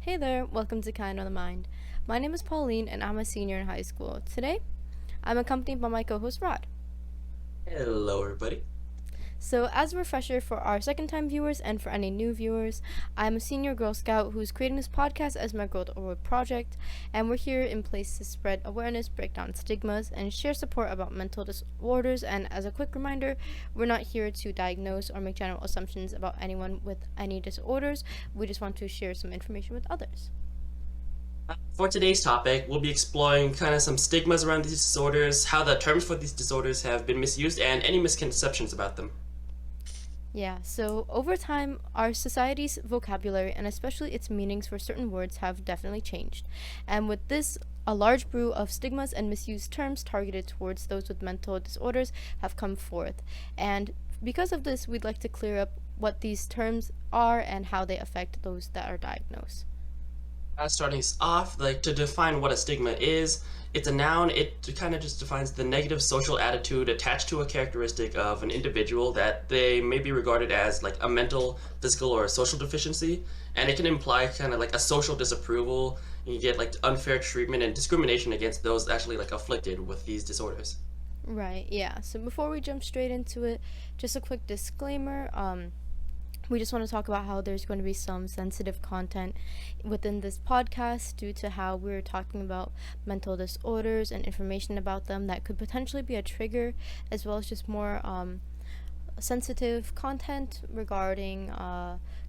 Hey there, welcome to Kind on the Mind. My name is Pauline and I'm a senior in high school. Today, I'm accompanied by my co host Rod. Hello, everybody. So, as a refresher for our second time viewers and for any new viewers, I'm a senior Girl Scout who's creating this podcast as my Girl Award project, and we're here in place to spread awareness, break down stigmas, and share support about mental disorders. And as a quick reminder, we're not here to diagnose or make general assumptions about anyone with any disorders, we just want to share some information with others. For today's topic, we'll be exploring kind of some stigmas around these disorders, how the terms for these disorders have been misused, and any misconceptions about them. Yeah, so over time, our society's vocabulary and especially its meanings for certain words have definitely changed. And with this, a large brew of stigmas and misused terms targeted towards those with mental disorders have come forth. And because of this, we'd like to clear up what these terms are and how they affect those that are diagnosed. Starting us off, to define what a stigma is, it's a noun. It kind of just defines the negative social attitude attached to a characteristic of an individual that they may be regarded as like a mental, physical, or social deficiency, and it can imply kind of like a social disapproval. You get like unfair treatment and discrimination against those actually like afflicted with these disorders. Right, yeah. So before we jump straight into it, just a quick disclaimer. We just want to talk about how there's going to be some sensitive content within this podcast due to how we're talking about mental disorders and information about them that could potentially be a trigger, as well as just more sensitive content regarding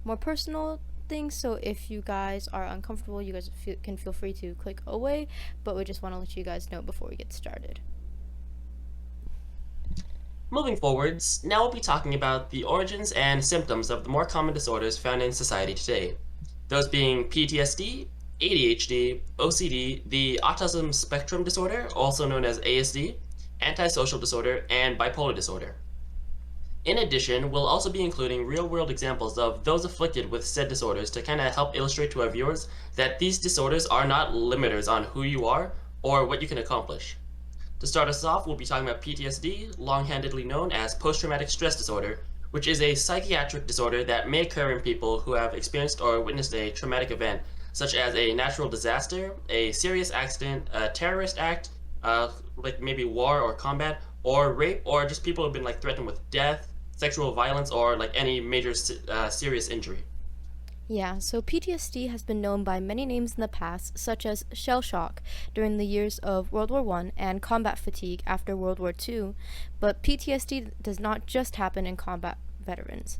more personal things. So if you guys are uncomfortable, you guys can feel free to click away, but we just want to let you guys know before we get started. Moving forwards, now we'll be talking about the origins and symptoms of the more common disorders found in society today. Those being PTSD, ADHD, OCD, the autism spectrum disorder, also known as ASD, antisocial disorder, and bipolar disorder. In addition, we'll also be including real world examples of those afflicted with said disorders to kind of help illustrate to our viewers that these disorders are not limiters on who you are or what you can accomplish. To start us off, we'll be talking about PTSD, long-handedly known as post-traumatic stress disorder, which is a psychiatric disorder that may occur in people who have experienced or witnessed a traumatic event, such as a natural disaster, a serious accident, a terrorist act, like maybe war or combat, or rape, or just people who've been like threatened with death, sexual violence, or like any major serious injury. Yeah, so PTSD has been known by many names in the past, such as shell shock during the years of World War I and combat fatigue after World War II, but PTSD does not just happen in combat veterans.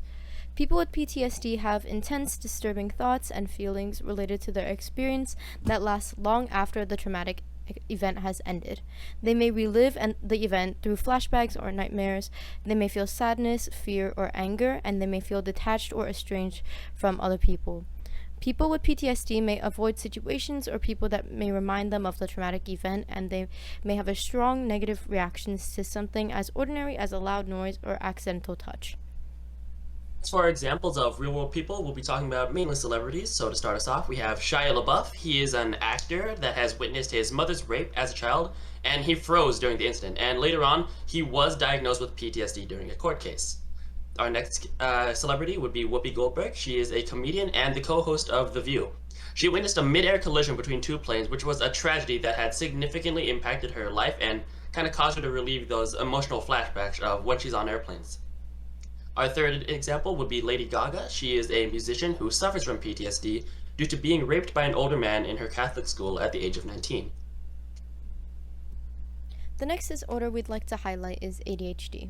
People with PTSD have intense, disturbing thoughts and feelings related to their experience that last long after the traumatic event has ended. They may relive the event through flashbacks or nightmares. They may feel sadness, fear, or anger, and they may feel detached or estranged from other people. People with PTSD may avoid situations or people that may remind them of the traumatic event, and they may have a strong negative reactions to something as ordinary as a loud noise or accidental touch. As for examples of real world people, we'll be talking about mainly celebrities. So to start us off, we have Shia LaBeouf. He is an actor that has witnessed his mother's rape as a child, and he froze during the incident. And later on, he was diagnosed with PTSD during a court case. Our next celebrity would be Whoopi Goldberg. She is a comedian and the co-host of The View. She witnessed a mid-air collision between two planes, which was a tragedy that had significantly impacted her life and kind of caused her to relive those emotional flashbacks of when she's on airplanes. Our third example would be Lady Gaga. She is a musician who suffers from PTSD due to being raped by an older man in her Catholic school at the age of 19. The next disorder we'd like to highlight is ADHD.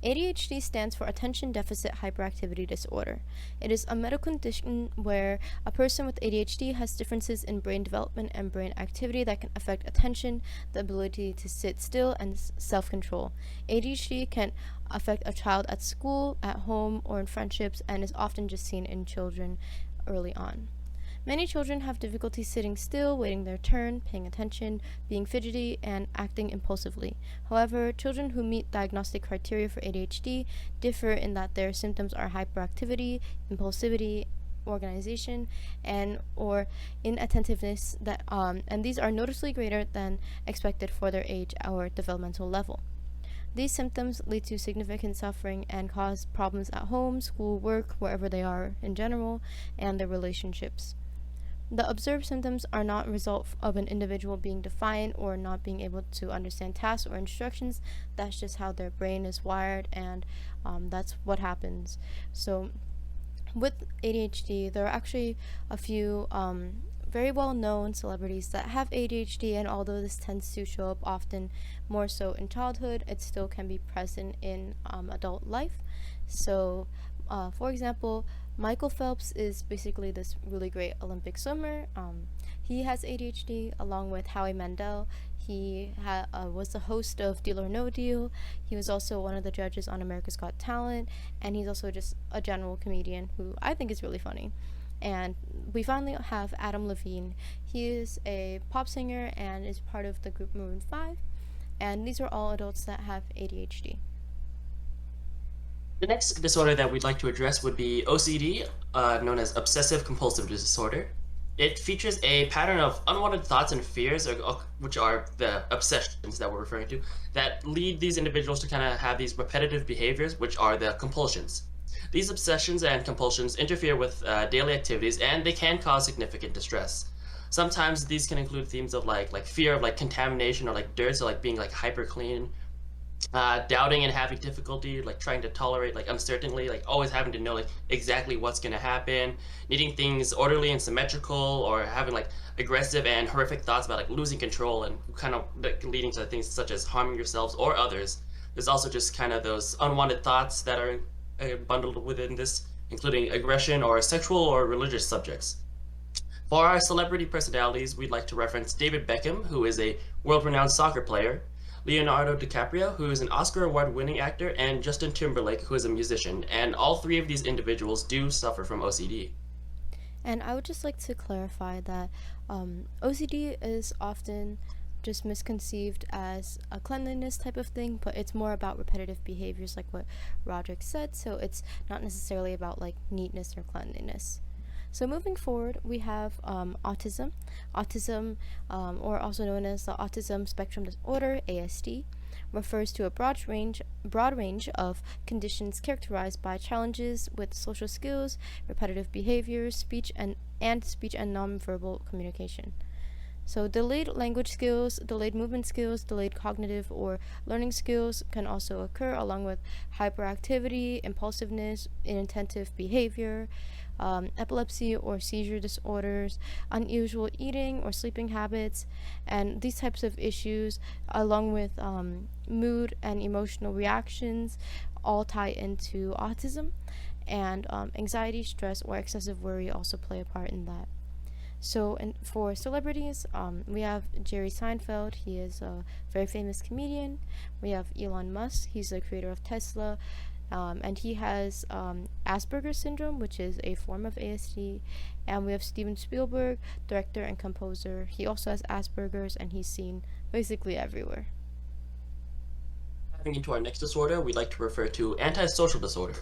ADHD stands for Attention Deficit Hyperactivity Disorder. It is a medical condition where a person with ADHD has differences in brain development and brain activity that can affect attention, the ability to sit still, and self control. ADHD can affect a child at school, at home, or in friendships, and is often just seen in children early on. Many children have difficulty sitting still, waiting their turn, paying attention, being fidgety, and acting impulsively. However, children who meet diagnostic criteria for ADHD differ in that their symptoms are hyperactivity, impulsivity, organization, and or inattentiveness and these are noticeably greater than expected for their age or developmental level. These symptoms lead to significant suffering and cause problems at home, school, work, wherever they are in general, and their relationships. The observed symptoms are not a result of an individual being defiant or not being able to understand tasks or instructions. That's just how their brain is wired, and that's what happens. So, with ADHD, there are actually a few very well known celebrities that have ADHD, and although this tends to show up often more so in childhood, it still can be present in adult life. So, for example, Michael Phelps is basically this really great Olympic swimmer. He has ADHD along with Howie Mandel. He was the host of Deal or No Deal. He was also one of the judges on America's Got Talent, and he's also just a general comedian who I think is really funny. And we finally have Adam Levine. He is a pop singer and is part of the group Maroon 5. And these are all adults that have ADHD. The next disorder that we'd like to address would be OCD, known as obsessive compulsive disorder. It features a pattern of unwanted thoughts and fears, which are the obsessions that we're referring to, that lead these individuals to kind of have these repetitive behaviors, which are the compulsions. These obsessions and compulsions interfere with daily activities, and they can cause significant distress. Sometimes these can include themes of like fear of like contamination or like dirt, so like being like hyper clean, doubting and having difficulty like trying to tolerate like uncertainty, like always having to know like exactly what's going to happen, needing things orderly and symmetrical, or having like aggressive and horrific thoughts about like losing control and kind of like, leading to things such as harming yourselves or others. There's also just kind of those unwanted thoughts that are bundled within this, including aggression or sexual or religious subjects. For our celebrity personalities, we'd like to reference David Beckham, who is a world-renowned soccer player, Leonardo DiCaprio, who is an Oscar award-winning actor, and Justin Timberlake, who is a musician. And all three of these individuals do suffer from OCD. And I would just like to clarify that OCD is often just misconceived as a cleanliness type of thing, but it's more about repetitive behaviors, like what Roderick said. So it's not necessarily about like neatness or cleanliness. So moving forward, we have autism. Autism, or also known as the Autism Spectrum Disorder (ASD), refers to a broad range of conditions characterized by challenges with social skills, repetitive behaviors, speech and nonverbal communication. So, delayed language skills, delayed movement skills, delayed cognitive or learning skills can also occur, along with hyperactivity, impulsiveness, inattentive behavior, epilepsy or seizure disorders, unusual eating or sleeping habits, and these types of issues, along with mood and emotional reactions, all tie into autism. And anxiety, stress, or excessive worry also play a part in that. So, and for celebrities, we have Jerry Seinfeld. He is a very famous comedian. We have Elon Musk. He's the creator of Tesla, and he has Asperger's syndrome, which is a form of ASD. And we have Steven Spielberg, director and composer. He also has Asperger's, and he's seen basically everywhere. Diving into our next disorder, we'd like to refer to antisocial disorder.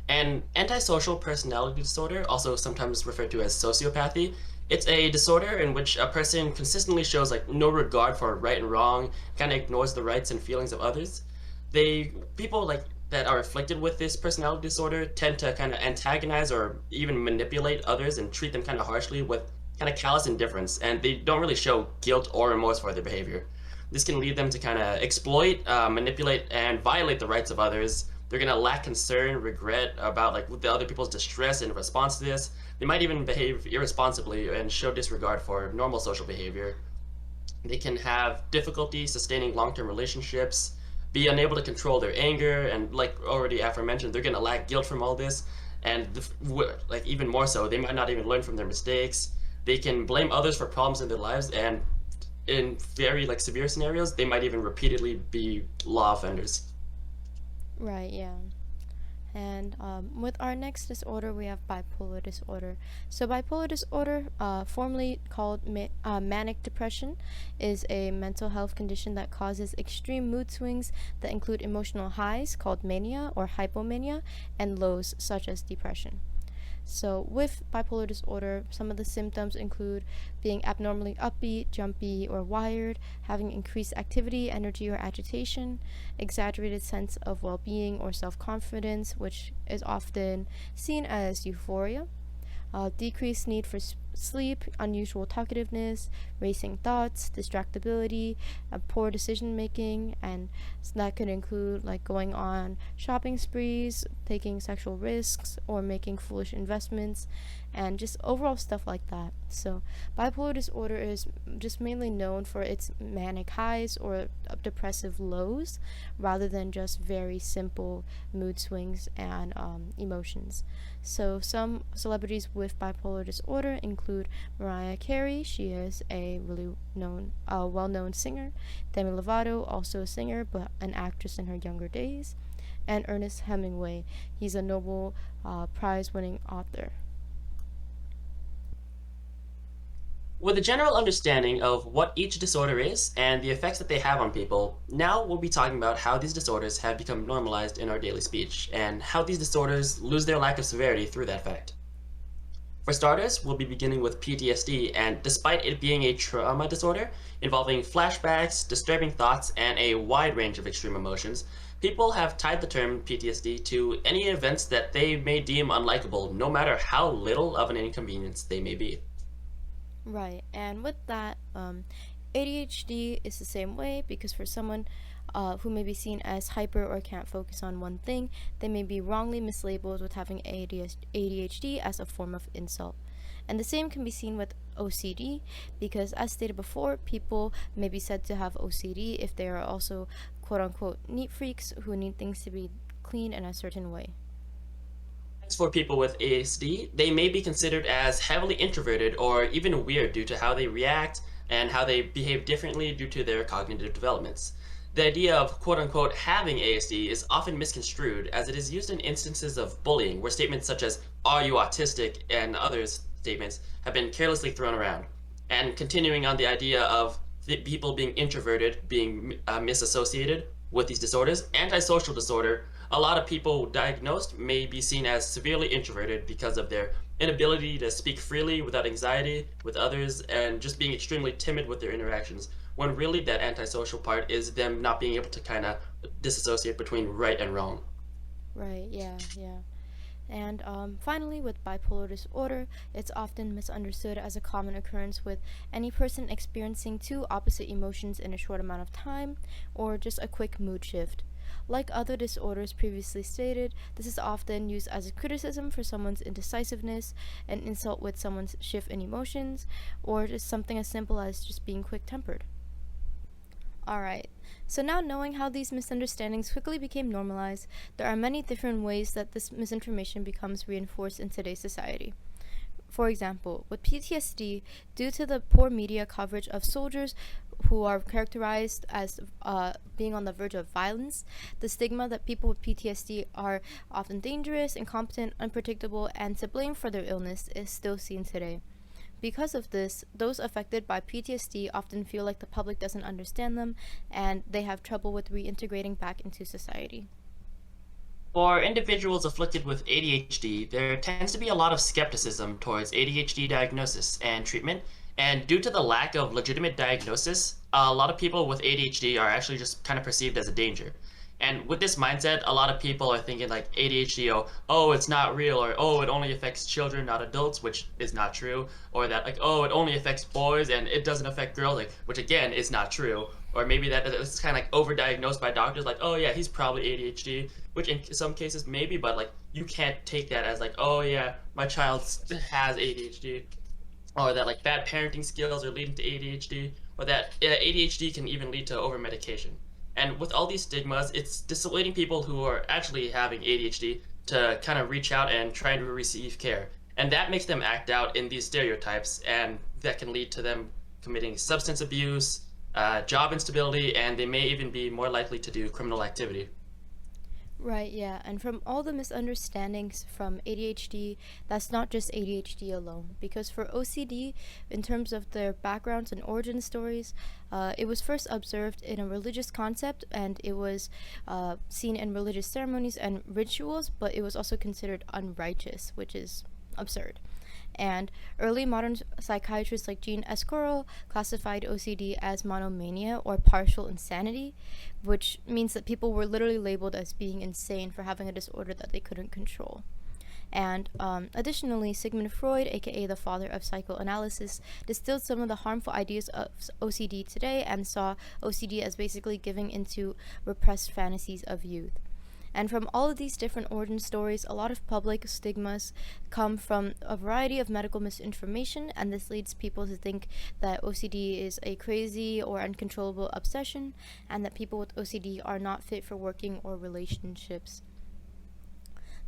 And antisocial personality disorder, also sometimes referred to as sociopathy, it's a disorder in which a person consistently shows like no regard for right and wrong, kind of ignores the rights and feelings of others. People like that are afflicted with this personality disorder tend to kind of antagonize or even manipulate others and treat them kind of harshly with kind of callous indifference, and they don't really show guilt or remorse for their behavior. This can lead them to kind of exploit, manipulate, and violate the rights of others. They're gonna lack concern, regret about like the other people's distress in response to this. They might even behave irresponsibly and show disregard for normal social behavior. They can have difficulty sustaining long-term relationships, be unable to control their anger, and like already aforementioned, they're gonna lack guilt from all this. And like even more so, they might not even learn from their mistakes. They can blame others for problems in their lives, and in very like severe scenarios, they might even repeatedly be law offenders. Right, yeah. And with our next disorder, we have bipolar disorder. So, bipolar disorder, formerly called manic depression, is a mental health condition that causes extreme mood swings that include emotional highs, called mania or hypomania, and lows, such as depression. So, with bipolar disorder, some of the symptoms include being abnormally upbeat, jumpy, or wired, having increased activity, energy, or agitation, exaggerated sense of well being or self confidence, which is often seen as euphoria, decreased need for sleep, unusual talkativeness, racing thoughts, distractibility, poor decision making, and that could include like going on shopping sprees, taking sexual risks, or making foolish investments, and just overall stuff like that. So, bipolar disorder is just mainly known for its manic highs or depressive lows rather than just very simple mood swings and emotions. So, some celebrities with bipolar disorder include Mariah Carey. She is a really well-known singer. Demi Lovato, also a singer but an actress in her younger days. And Ernest Hemingway. He's a Nobel Prize-winning author. With a general understanding of what each disorder is and the effects that they have on people, now we'll be talking about how these disorders have become normalized in our daily speech, and how these disorders lose their lack of severity through that fact. For starters, we'll be beginning with PTSD, and despite it being a trauma disorder involving flashbacks, disturbing thoughts, and a wide range of extreme emotions, people have tied the term PTSD to any events that they may deem unlikable, no matter how little of an inconvenience they may be. Right, and with that, ADHD is the same way because for someone who may be seen as hyper or can't focus on one thing, they may be wrongly mislabeled with having ADHD as a form of insult. And the same can be seen with OCD because, as stated before, people may be said to have OCD if they are also quote unquote neat freaks who need things to be clean in a certain way. As for people with ASD, they may be considered as heavily introverted or even weird due to how they react and how they behave differently due to their cognitive developments. The idea of quote unquote having ASD is often misconstrued as it is used in instances of bullying where statements such as, "Are you autistic?" and other statements have been carelessly thrown around. And continuing on the idea of people being introverted being misassociated with these disorders, antisocial disorder, a lot of people diagnosed may be seen as severely introverted because of their inability to speak freely without anxiety with others and just being extremely timid with their interactions. When really that antisocial part is them not being able to kind of disassociate between right and wrong. Right, yeah, yeah. And finally, with bipolar disorder, it's often misunderstood as a common occurrence with any person experiencing two opposite emotions in a short amount of time, or just a quick mood shift. Like other disorders previously stated, this is often used as a criticism for someone's indecisiveness, an insult with someone's shift in emotions, or just something as simple as just being quick tempered. Alright, so now knowing how these misunderstandings quickly became normalized, there are many different ways that this misinformation becomes reinforced in today's society. For example, with PTSD, due to the poor media coverage of soldiers who are characterized as being on the verge of violence, the stigma that people with PTSD are often dangerous, incompetent, unpredictable, and to blame for their illness is still seen today. Because of this, those affected by PTSD often feel like the public doesn't understand them and they have trouble with reintegrating back into society. For individuals afflicted with ADHD, there tends to be a lot of skepticism towards ADHD diagnosis and treatment, and due to the lack of legitimate diagnosis, a lot of people with ADHD are actually just kind of perceived as a danger. And with this mindset, a lot of people are thinking like ADHD, oh, it's not real, or oh, it only affects children, not adults, which is not true, or that like, oh, it only affects boys and it doesn't affect girls, like, which again is not true, or maybe that it's kind of like overdiagnosed by doctors, like, oh yeah, he's probably ADHD, which in some cases maybe, but like you can't take that as like, oh yeah, my child has ADHD, or that like bad parenting skills are leading to ADHD, or that ADHD can even lead to over medication. And with all these stigmas, it's dissuading people who are actually having ADHD to kind of reach out and try to receive care. And that makes them act out in these stereotypes, and that can lead to them committing substance abuse, job instability, and they may even be more likely to do criminal activity. Right, yeah, and from all the misunderstandings from ADHD, that's not just ADHD alone. Because for OCD, in terms of their backgrounds and origin stories, it was first observed in a religious concept and it was seen in religious ceremonies and rituals, but it was also considered unrighteous, which is absurd. And early modern psychiatrists like Jean Escorel classified OCD as monomania or partial insanity, which means that people were literally labeled as being insane for having a disorder that they couldn't control. And additionally, Sigmund Freud, aka the father of psychoanalysis, distilled some of the harmful ideas of OCD today and saw OCD as basically giving into repressed fantasies of youth. And from all of these different origin stories, a lot of public stigmas come from a variety of medical misinformation, and this leads people to think that OCD is a crazy or uncontrollable obsession, and that people with OCD are not fit for working or relationships.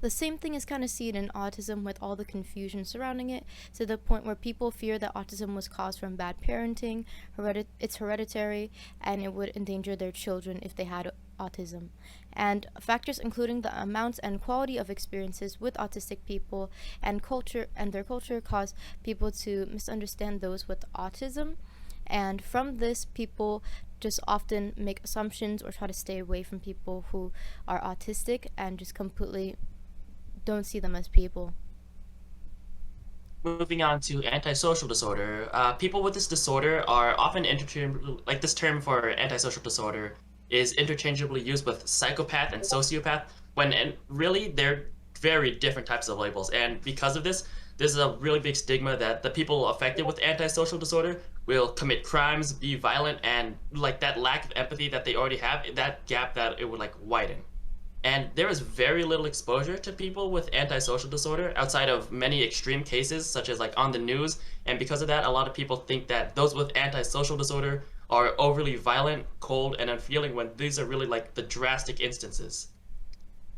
The same thing is kind of seen in autism with all the confusion surrounding it, to the point where people fear that autism was caused from bad parenting, it's hereditary, and it would endanger their children if they had autism. And factors including the amount and quality of experiences with autistic people and culture and their culture cause people to misunderstand those with autism. And from this, people just often make assumptions or try to stay away from people who are autistic and just completely don't see them as people. Moving on to antisocial disorder, people with this disorder are often interchangeable, like this term for antisocial disorder is interchangeably used with psychopath and sociopath, when really they're very different types of labels. And because of this, there's a really big stigma that the people affected with antisocial disorder will commit crimes, be violent, and like that lack of empathy that they already have, that gap that it would like widen. And there is very little exposure to people with antisocial disorder outside of many extreme cases, such as like on the news. And because of that, a lot of people think that those with antisocial disorder are overly violent, cold, and unfeeling when these are really like the drastic instances.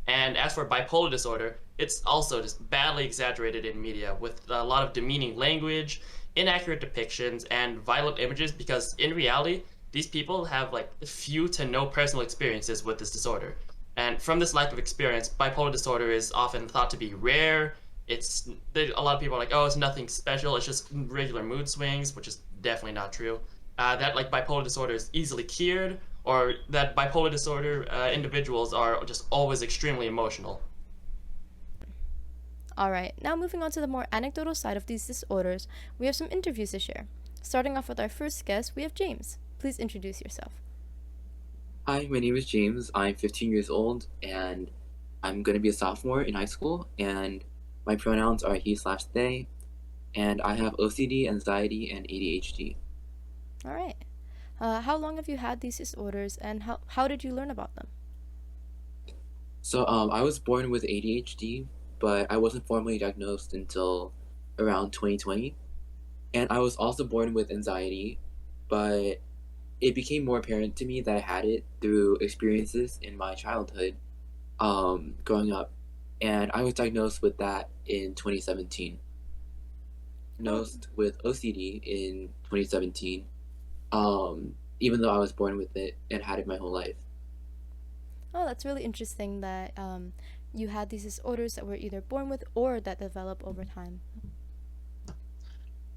And as for bipolar disorder, it's also just badly exaggerated in media with a lot of demeaning language, inaccurate depictions, and violent images because in reality, these people have like few to no personal experiences with this disorder. And from this lack of experience, bipolar disorder is often thought to be rare. A lot of people are like, oh, it's nothing special. It's just regular mood swings, which is definitely not true. That like bipolar disorder is easily cured, or that bipolar disorder individuals are just always extremely emotional. Alright, now moving on to the more anecdotal side of these disorders, we have some interviews to share. Starting off with our first guest, we have James. Please introduce yourself. Hi, my name is James. I'm 15 years old and I'm going to be a sophomore in high school. And my pronouns are he/they. And I have OCD, anxiety, and ADHD. Alright. How long have you had these disorders and how did you learn about them? So I was born with ADHD, but I wasn't formally diagnosed until around 2020. And I was also born with anxiety, but it became more apparent to me that I had it through experiences in my childhood, growing up. And I was diagnosed with that in 2017. Oh, Diagnosed with OCD in 2017, even though I was born with it and had it my whole life. oh, that's really interesting that you had these disorders that were either born with or that develop over time.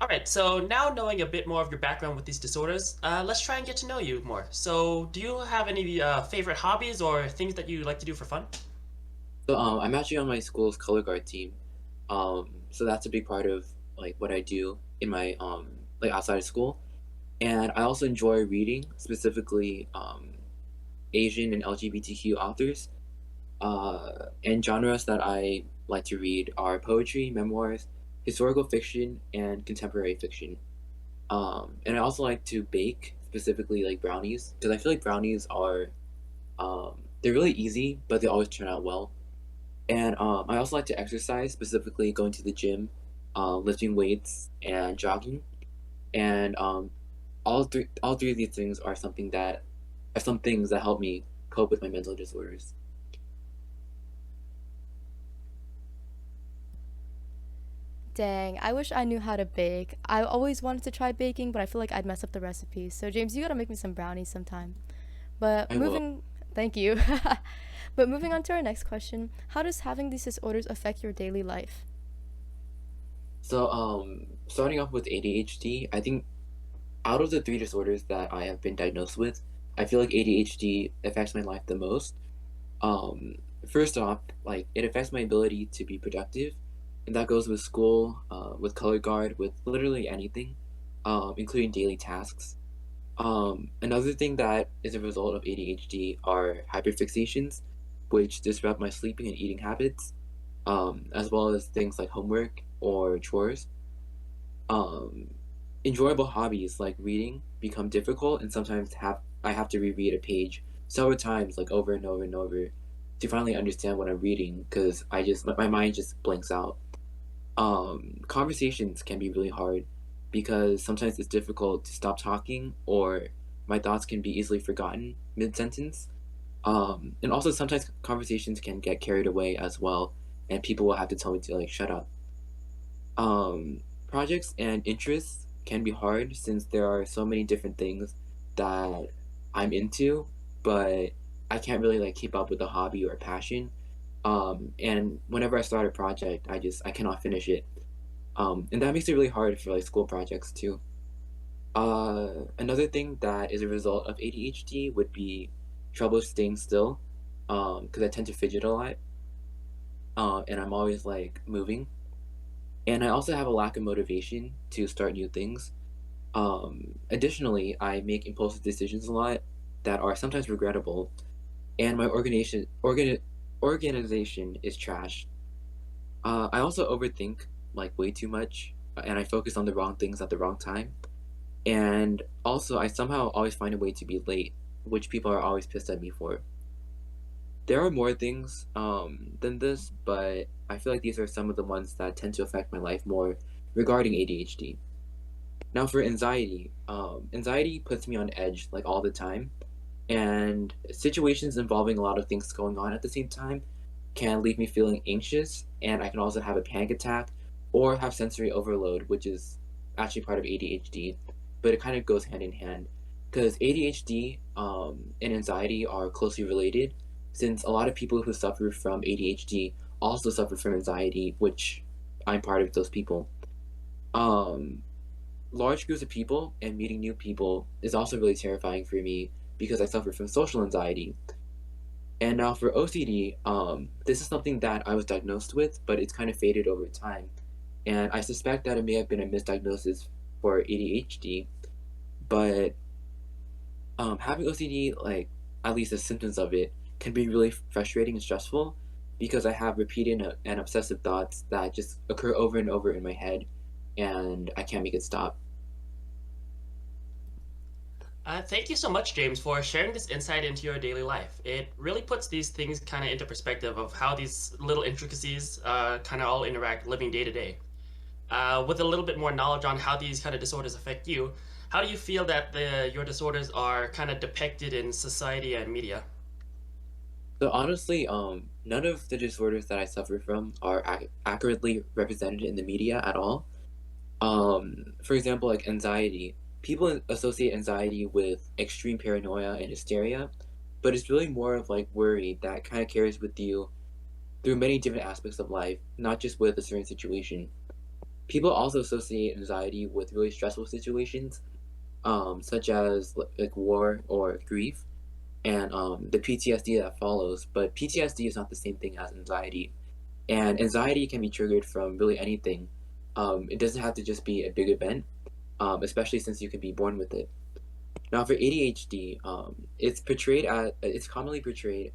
All right, so now knowing a bit more of your background with these disorders, let's try and get to know you more. So, do you have any favorite hobbies or things that you like to do for fun? So I'm actually on my school's color guard team. So that's a big part of like what I do in my like outside of school. And I also enjoy reading, specifically Asian and LGBTQ authors. And genres that I like to read are poetry, memoirs, historical fiction, and contemporary fiction. And I also like to bake, specifically like brownies, because I feel like brownies are they're really easy, but they always turn out well. And I also like to exercise, specifically going to the gym, lifting weights, and jogging. And all three of these things are some things that help me cope with my mental disorders. Dang, I wish I knew how to bake. I always wanted to try baking, but I feel like I'd mess up the recipes. So James, you gotta make me some brownies sometime. But I will. moving, thank you. But moving on to our next question, how does having these disorders affect your daily life? So, starting off with ADHD, I think out of the three disorders that I have been diagnosed with, I feel like ADHD affects my life the most. Um, First off, like it affects my ability to be productive, and that goes with school, with color guard, with literally anything, including daily tasks. Another thing that is a result of ADHD are hyperfixations, which disrupt my sleeping and eating habits. as well as things like homework or chores. Um, Enjoyable hobbies like reading become difficult, and sometimes I have to reread a page several times, like over and over and over, to finally understand what I'm reading because my mind just blanks out. Conversations can be really hard because sometimes it's difficult to stop talking, or my thoughts can be easily forgotten mid sentence. And also sometimes conversations can get carried away as well, and people will have to tell me to like shut up. Um, Projects and interests can be hard since there are so many different things that I'm into, but I can't really like keep up with a hobby or a passion. And whenever I start a project, I cannot finish it. And that makes it really hard for like school projects too. Another thing that is a result of ADHD would be trouble staying still, because I tend to fidget a lot, and I'm always like moving. And I also have a lack of motivation to start new things. Additionally, I make impulsive decisions a lot that are sometimes regrettable, and my organization is trash. I also overthink like way too much, and I focus on the wrong things at the wrong time. And also, I somehow always find a way to be late, which people are always pissed at me for. There are more things than this, but I feel like these are some of the ones that tend to affect my life more regarding ADHD. Now, for anxiety, anxiety puts me on edge like all the time, and situations involving a lot of things going on at the same time can leave me feeling anxious, and I can also have a panic attack or have sensory overload, which is actually part of ADHD, but it kind of goes hand in hand because ADHD and anxiety are closely related, since a lot of people who suffer from ADHD also suffer from anxiety, which I'm part of those people. Um, Large groups of people and meeting new people is also really terrifying for me because I suffer from social anxiety. And now for OCD, this is something that I was diagnosed with, but it's kind of faded over time. And I suspect that it may have been a misdiagnosis for ADHD, but having OCD, like at least the symptoms of it, can be really frustrating and stressful because I have repeated and obsessive thoughts that just occur over and over in my head, and I can't make it stop. Thank you so much, James, for sharing this insight into your daily life. It really puts these things kind of into perspective of how these little intricacies kind of all interact living day to day. With a little bit more knowledge on how these kind of disorders affect you, how do you feel that your disorders are kind of depicted in society and media? So honestly, none of the disorders that I suffer from are accurately represented in the media at all. For example, like anxiety. People associate anxiety with extreme paranoia and hysteria, but it's really more of like worry that kind of carries with you through many different aspects of life, not just with a certain situation. People also associate anxiety with really stressful situations, such as like war or grief, and the PTSD that follows. But PTSD is not the same thing as anxiety, and anxiety can be triggered from really anything. It doesn't have to just be a big event, especially since you can be born with it. Now, for ADHD, it's commonly portrayed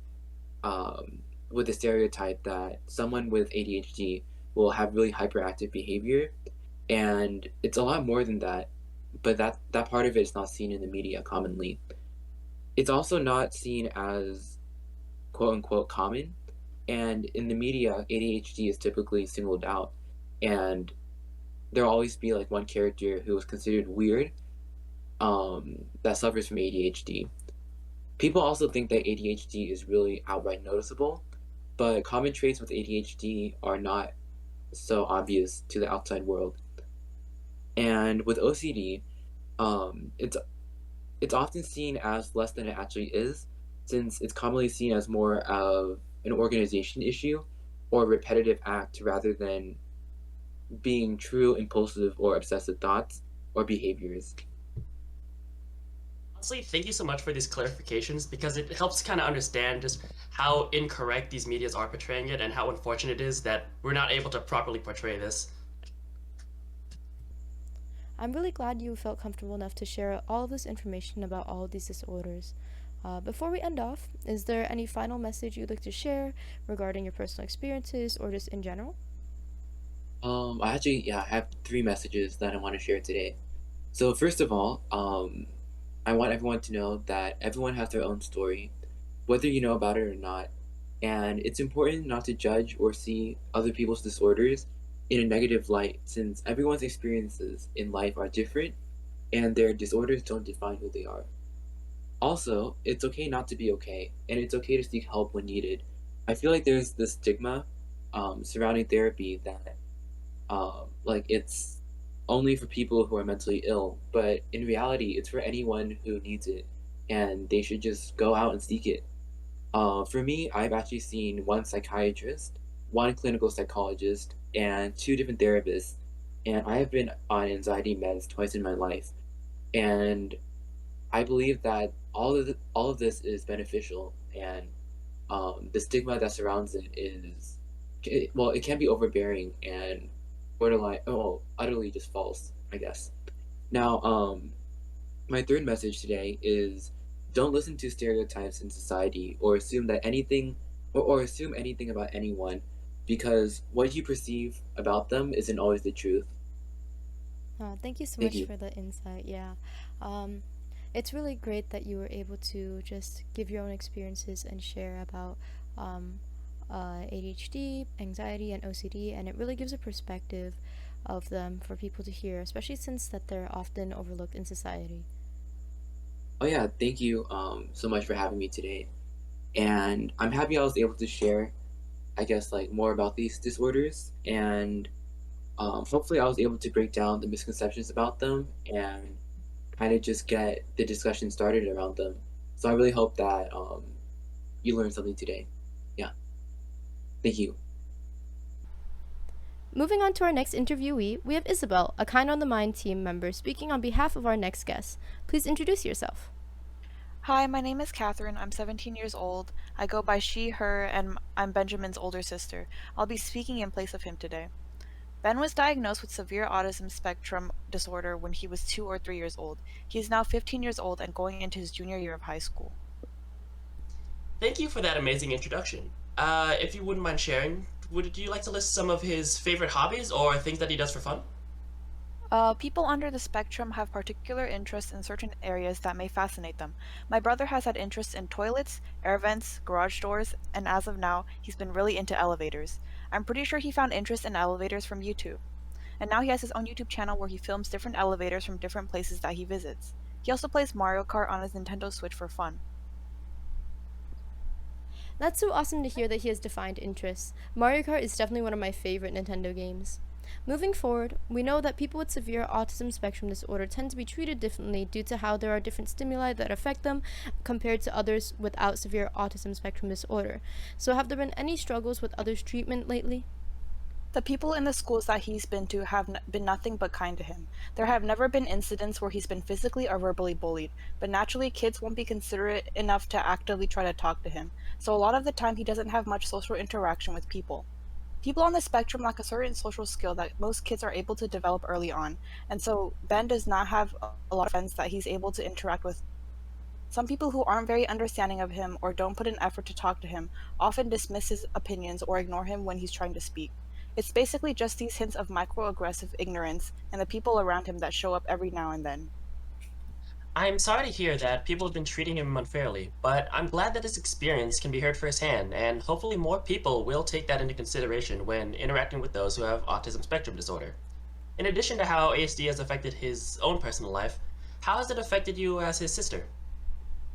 with the stereotype that someone with ADHD will have really hyperactive behavior, and it's a lot more than that. But that part of it is not seen in the media commonly. It's also not seen as quote unquote common, and in the media, ADHD is typically singled out, and there'll always be like one character who is considered weird, that suffers from ADHD. People also think that ADHD is really outright noticeable, but common traits with ADHD are not so obvious to the outside world. And with OCD, um, it's it's often seen as less than it actually is, since it's commonly seen as more of an organization issue or a repetitive act rather than being true impulsive or obsessive thoughts or behaviors. Honestly, thank you so much for these clarifications because it helps kind of understand just how incorrect these medias are portraying it and how unfortunate it is that we're not able to properly portray this. I'm really glad you felt comfortable enough to share all of this information about all of these disorders. Before we end off, is there any final message you'd like to share regarding your personal experiences or just in general? I actually, yeah, I have three messages that I want to share today. So first of all, I want everyone to know that everyone has their own story, whether you know about it or not. And it's important not to judge or see other people's disorders in a negative light, since everyone's experiences in life are different and their disorders don't define who they are. Also, it's okay not to be okay, and it's okay to seek help when needed. I feel like there's this stigma surrounding therapy that like it's only for people who are mentally ill, but in reality, it's for anyone who needs it, and they should just go out and seek it. For me, I've actually seen one psychiatrist, one clinical psychologist, and two different therapists, and I have been on anxiety meds twice in my life, and I believe that all of this is beneficial, and the stigma that surrounds it is, well, it can be overbearing and borderline, oh, utterly just false, I guess. Now, my third message today is don't listen to stereotypes in society or assume that anything or assume anything about anyone because what you perceive about them isn't always the truth. Thank you so Thank much you. for the insight. Yeah. Um, it's really great that you were able to just give your own experiences and share about um, ADHD, anxiety, and OCD, and it really gives a perspective of them for people to hear, especially since that they're often overlooked in society. Oh yeah, thank you so much for having me today. And I'm happy I was able to share, I guess, like more about these disorders and hopefully I was able to break down the misconceptions about them and kind of just get the discussion started around them. So I really hope that you learned something today. Yeah, thank you. Moving on to our next interviewee, we have Isabel, a Kind on the Mind team member, speaking on behalf of our next guest. Please introduce yourself. Hi, my name is Catherine. I'm 17 years old. I go by she, her, and I'm Benjamin's older sister. I'll be speaking in place of him today. Ben was diagnosed with severe autism spectrum disorder when he was 2 or 3 years old. He is now 15 years old and going into his junior year of high school. Thank you for that amazing introduction. If you wouldn't mind sharing, would you like to list some of his favorite hobbies or things that he does for fun? People under the spectrum have particular interests in certain areas that may fascinate them. My brother has had interests in toilets, air vents, garage doors, and as of now, he's been really into elevators. I'm pretty sure he found interest in elevators from YouTube. And now he has his own YouTube channel where he films different elevators from different places that he visits. He also plays Mario Kart on his Nintendo Switch for fun. That's so awesome to hear that he has defined interests. Mario Kart is definitely one of my favorite Nintendo games. Moving forward, we know that people with severe autism spectrum disorder tend to be treated differently due to how there are different stimuli that affect them compared to others without severe autism spectrum disorder. So, have there been any struggles with others' treatment lately? The people in the schools that he's been to have been nothing but kind to him. There have never been incidents where he's been physically or verbally bullied, but naturally, kids won't be considerate enough to actively try to talk to him, so a lot of the time he doesn't have much social interaction with people. People on the spectrum lack a certain social skill that most kids are able to develop early on, and so Ben does not have a lot of friends that he's able to interact with. Some people who aren't very understanding of him or don't put an effort to talk to him often dismiss his opinions or ignore him when he's trying to speak. It's basically just these hints of microaggressive ignorance and the people around him that show up every now and then. I'm sorry to hear that people have been treating him unfairly, but I'm glad that his experience can be heard firsthand, and hopefully more people will take that into consideration when interacting with those who have autism spectrum disorder. In addition to how ASD has affected his own personal life, how has it affected you as his sister?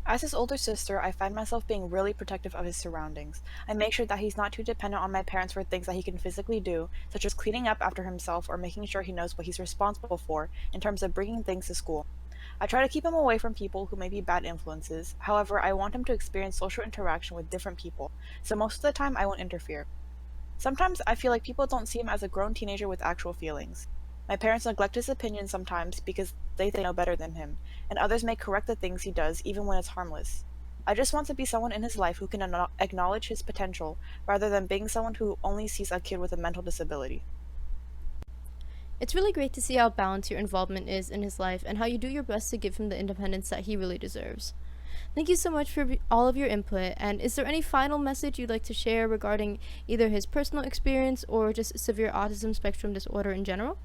As his older sister, I find myself being really protective of his surroundings. I make sure that he's not too dependent on my parents for things that he can physically do, such as cleaning up after himself or making sure he knows what he's responsible for in terms of bringing things to school. I try to keep him away from people who may be bad influences. However, I want him to experience social interaction with different people, so most of the time I won't interfere. Sometimes I feel like people don't see him as a grown teenager with actual feelings. My parents neglect his opinion sometimes because they think they know better than him, and others may correct the things he does even when it's harmless. I just want to be someone in his life who can acknowledge his potential rather than being someone who only sees a kid with a mental disability. It's really great to see how balanced your involvement is in his life and how you do your best to give him the independence that he really deserves. Thank you so much for all of your input. And is there any final message you'd like to share regarding either his personal experience or just severe autism spectrum disorder in general?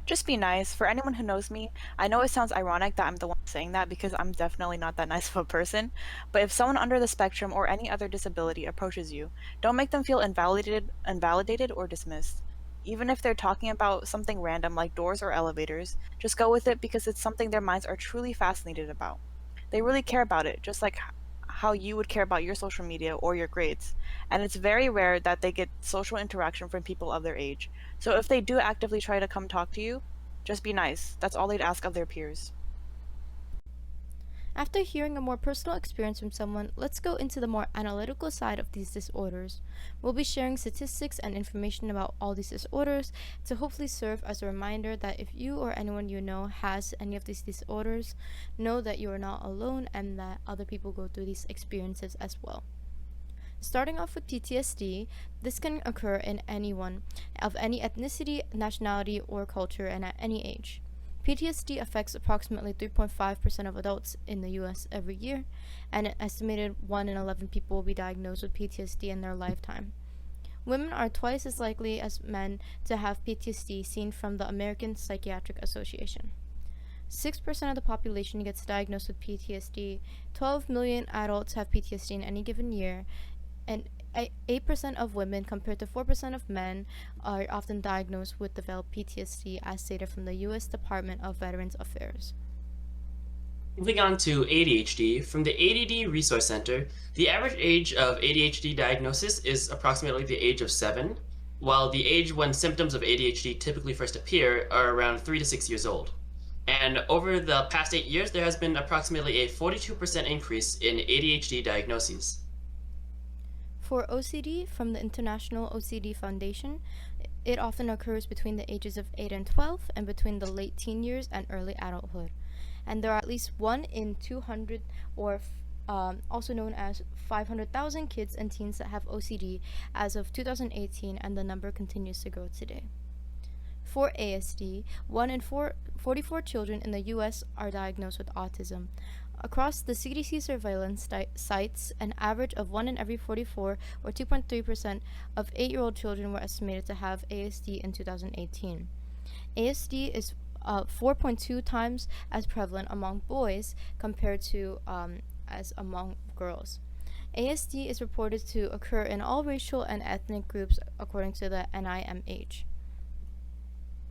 Just be nice. For anyone who knows me, I know it sounds ironic that I'm the one saying that because I'm definitely not that nice of a person. But if someone under the spectrum or any other disability approaches you, don't make them feel invalidated or dismissed. Even if they're talking about something random like doors or elevators, just go with it because it's something their minds are truly fascinated about. They really care about it, just like how you would care about your social media or your grades. And it's very rare that they get social interaction from people of their age. So if they do actively try to come talk to you, just be nice. That's all they'd ask of their peers. After hearing a more personal experience from someone, let's go into the more analytical side of these disorders. We'll be sharing statistics and information about all these disorders to hopefully serve as a reminder that if you or anyone you know has any of these disorders, know that you are not alone and that other people go through these experiences as well. Starting off with PTSD, this can occur in anyone of any ethnicity, nationality, or culture and at any age. PTSD affects approximately 3.5% of adults in the US every year, and an estimated 1 in 11 people will be diagnosed with PTSD in their lifetime. Women are twice as likely as men to have PTSD, seen from the American Psychiatric Association. 6% of the population gets diagnosed with PTSD, 12 million adults have PTSD in any given year, and 8% of women compared to 4% of men are often diagnosed with developed PTSD, as stated from the U.S. Department of Veterans Affairs. Moving on to ADHD, from the ADD Resource Center, the average age of ADHD diagnosis is approximately the age of 7, while the age when symptoms of ADHD typically first appear are around 3 to 6 years old. And over the past 8 years, there has been approximately a 42% increase in ADHD diagnoses. For OCD, from the International OCD Foundation, it often occurs between the ages of 8 and 12 and between the late teen years and early adulthood. And there are at least 1 in 200, or also known as 500,000 kids and teens that have OCD as of 2018, and the number continues to grow today. For ASD, 1 in 44 children in the US are diagnosed with autism. Across the CDC surveillance sites, an average of 1 in every 44, or 2.3%, of 8-year-old children were estimated to have ASD in 2018. ASD is 4.2 times as prevalent among boys compared to as among girls. ASD is reported to occur in all racial and ethnic groups according to the NIMH.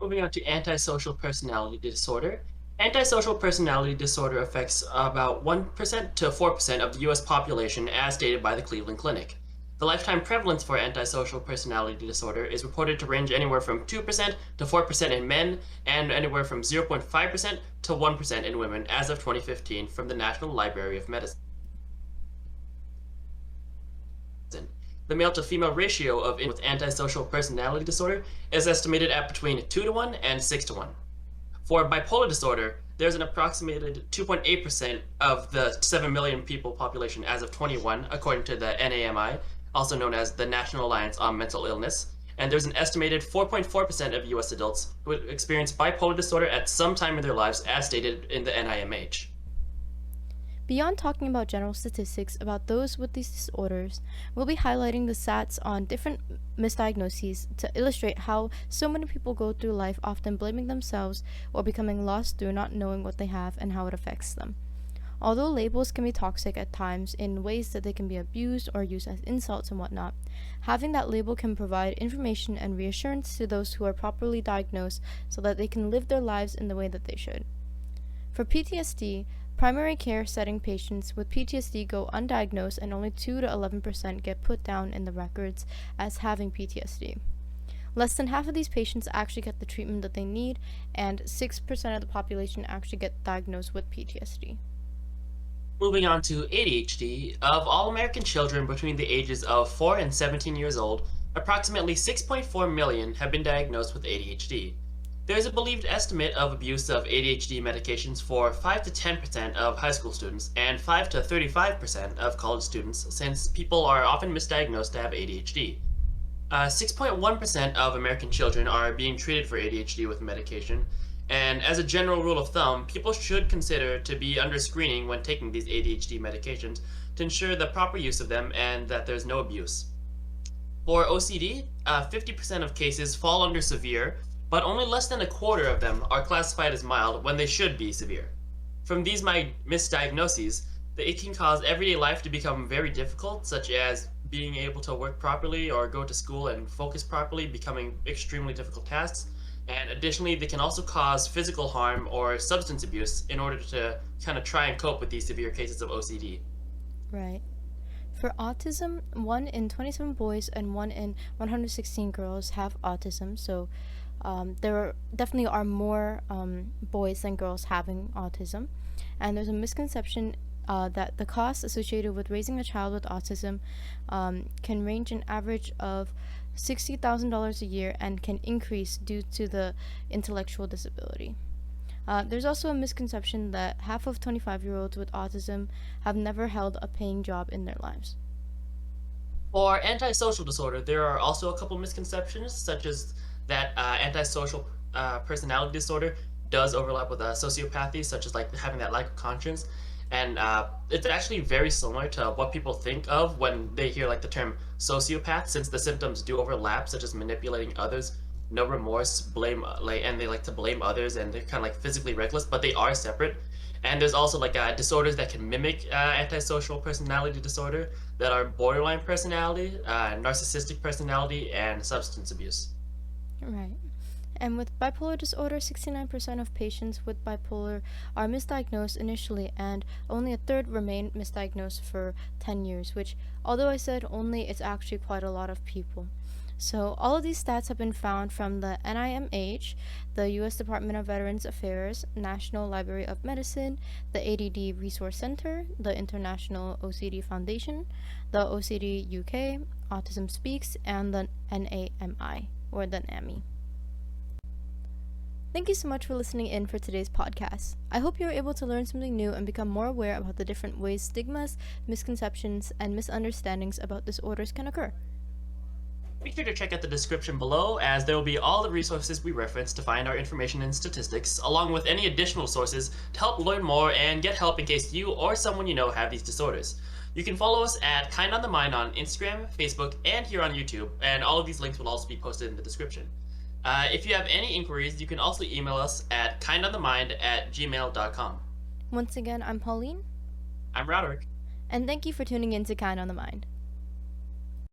Moving on to antisocial personality disorder. Antisocial personality disorder affects about 1% to 4% of the US population, as stated by the Cleveland Clinic. The lifetime prevalence for antisocial personality disorder is reported to range anywhere from 2% to 4% in men and anywhere from 0.5% to 1% in women as of 2015 from the National Library of Medicine. The male to female ratio of individuals with antisocial personality disorder is estimated at between 2 to 1 and 6 to 1. For bipolar disorder, there's an approximated 2.8% of the 7 million people population as of 21, according to the NAMI, also known as the National Alliance on Mental Illness, and there's an estimated 4.4% of US adults who experience bipolar disorder at some time in their lives, as stated in the NIMH. Beyond talking about general statistics about those with these disorders, we'll be highlighting the stats on different misdiagnoses to illustrate how so many people go through life often blaming themselves or becoming lost through not knowing what they have and how it affects them. Although labels can be toxic at times in ways that they can be abused or used as insults and whatnot, having that label can provide information and reassurance to those who are properly diagnosed so that they can live their lives in the way that they should. For PTSD, primary care setting patients with PTSD go undiagnosed, and only 2 to 11% get put down in the records as having PTSD. Less than half of these patients actually get the treatment that they need, and 6% of the population actually get diagnosed with PTSD. Moving on to ADHD, of all American children between the ages of 4 and 17 years old, approximately 6.4 million have been diagnosed with ADHD. There is a believed estimate of abuse of ADHD medications for 5 to 10% of high school students and 5 to 35% of college students, since people are often misdiagnosed to have ADHD. 6.1% of American children are being treated for ADHD with medication, And as a general rule of thumb, people should consider to be under screening when taking these ADHD medications to ensure the proper use of them and that there's no abuse. For OCD, 50% of cases fall under severe, but only less than a quarter of them are classified as mild when they should be severe. From these misdiagnoses, it can cause everyday life to become very difficult, such as being able to work properly or go to school and focus properly, becoming extremely difficult tasks. And additionally, they can also cause physical harm or substance abuse in order to kind of try and cope with these severe cases of OCD. Right. For autism, 1 in 27 boys and 1 in 116 girls have autism, so there definitely are more boys than girls having autism. And there's a misconception that the costs associated with raising a child with autism can range an average of $60,000 a year and can increase due to the intellectual disability. There's also a misconception that half of 25-year-olds with autism have never held a paying job in their lives. For antisocial disorder, there are also a couple misconceptions, such as that antisocial personality disorder does overlap with sociopathy, such as like having that lack of conscience. And it's actually very similar to what people think of when they hear like the term sociopath, since the symptoms do overlap, such as manipulating others, no remorse, blame, and they like to blame others, and they're kind of like physically reckless, but they are separate. And there's also like disorders that can mimic antisocial personality disorder that are borderline personality, narcissistic personality, and substance abuse. Right. And with bipolar disorder, 69% of patients with bipolar are misdiagnosed initially, and only a third remain misdiagnosed for 10 years, which, although I said only, it's actually quite a lot of people. So all of these stats have been found from the NIMH, the U.S. Department of Veterans Affairs, National Library of Medicine, the ADD Resource Center, the International OCD Foundation, the OCD UK, Autism Speaks, and the NAMI, or the NAMI. Thank you so much for listening in for today's podcast. I hope you were able to learn something new and become more aware about the different ways stigmas, misconceptions, and misunderstandings about disorders can occur. Be sure to check out the description below, as there will be all the resources we reference to find our information and statistics, along with any additional sources to help learn more and get help in case you or someone you know have these disorders. You can follow us at kindonthemind on Instagram, Facebook, and here on YouTube, and all of these links will also be posted in the description. If you have any inquiries, you can also email us at kindonthemind@gmail.com. Once again, I'm Pauline. I'm Roderick. And thank you for tuning in to Kind on the Mind.